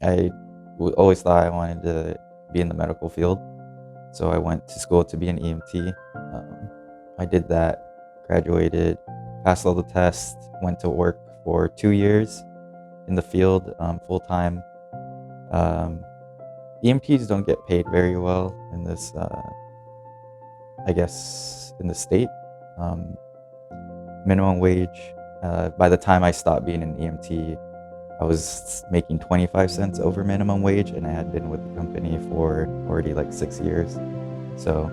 I always thought I wanted to be in the medical field, so I went to school to be an EMT. I did that, graduated, passed all the tests, went to work for 2 years in the field, full time. Um, EMTs don't get paid very well in this, I guess, in the state. Um, Minimum wage. By the time I stopped being an EMT, I was making 25 cents over minimum wage, and I had been with the company for already like 6 years. So,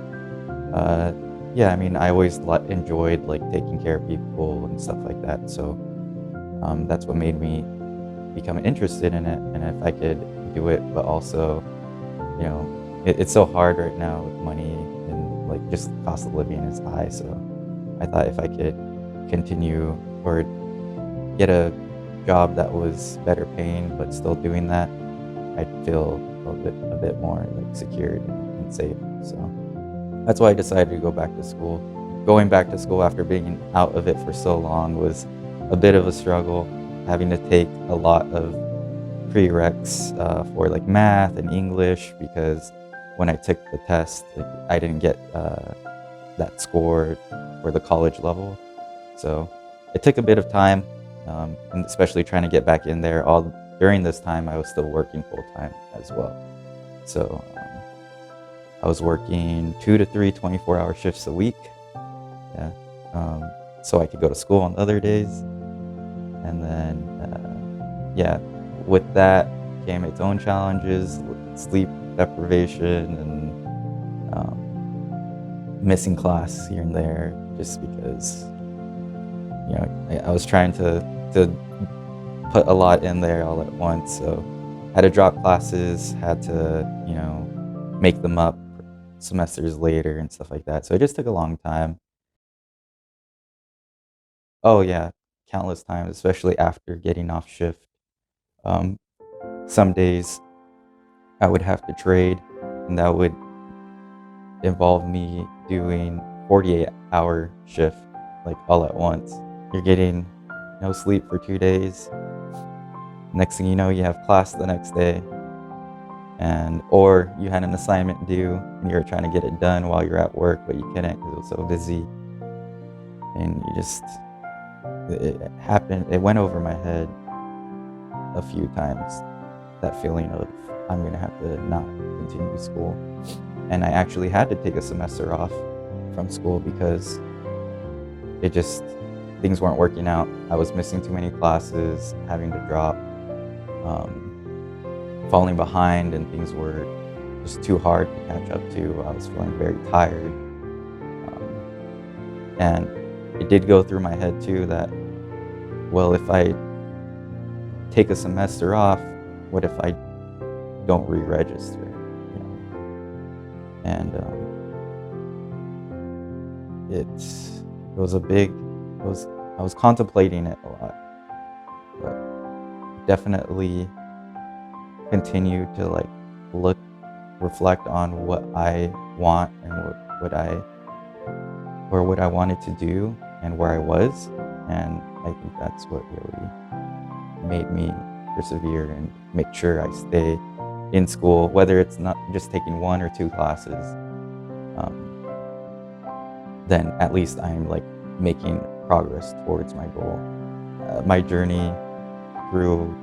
yeah, I mean, I always enjoyed like taking care of people and stuff like that. So, that's what made me become interested in it. And if I could do it, but also, it's so hard right now with money and like just cost of living is high. So, I thought if I could continue or get a job that was better paying but still doing that, I'd feel a bit more like secured and safe. So that's why I decided to go back to school. Going back to school after being out of it for so long was a bit of a struggle, having to take a lot of prereqs for like math and English, because when I took the test, like, I didn't get that score for the college level. So it took a bit of time, and especially trying to get back in there. All during this time, I was still working full time as well. So I was working 2 to 3 24-hour shifts a week. Yeah, so I could go to school on other days. And then, yeah, with that came its own challenges, sleep deprivation and missing class here and there, just because I was trying to put a lot in there all at once. So had to drop classes, had to make them up semesters later and stuff like that. So it just took a long time. Oh yeah, countless times, especially after getting off shift. Um, some days I would have to trade, and that would involve me doing 48-hour shift, like all at once. You're getting no sleep for 2 days. Next thing you know, you have class the next day, or you had an assignment due and you were trying to get it done while you're at work, but you couldn't because it was so busy. And it happened. It went over my head a few times. That feeling of I'm gonna have to not continue school, and I actually had to take a semester off from school because things weren't working out. I was missing too many classes, having to drop, falling behind, and things were just too hard to catch up to. I was feeling very tired. And it did go through my head too that, well, if I take a semester off, what if I don't re-register? And I was contemplating it a lot, but definitely continue to like reflect on what I want and what I wanted to do and where I was. And I think that's what really made me persevere and make sure I stay in school, whether it's not just taking 1 or 2 classes. Then at least I'm like making progress towards my goal. My journey through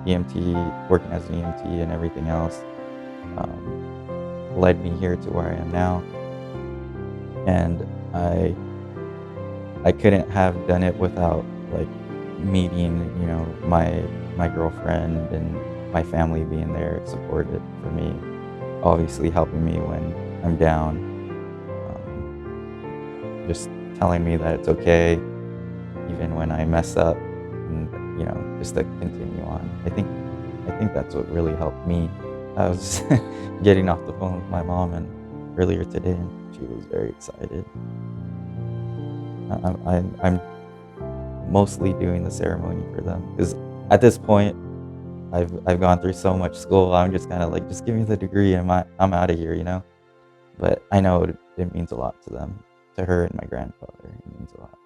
EMT, working as an EMT and everything else, led me here to where I am now. And I couldn't have done it without like meeting, my girlfriend and my family being there, supported for me, obviously helping me when I'm down, just telling me that it's okay, even when I mess up, and just to continue on. I think that's what really helped me. I was getting off the phone with my mom and earlier today, and she was very excited. I'm mostly doing the ceremony for them because at this point I've gone through so much school. I'm just kind of like, just give me the degree and I'm out of here. But I know it means a lot to them, to her and my grandfather. It means a lot.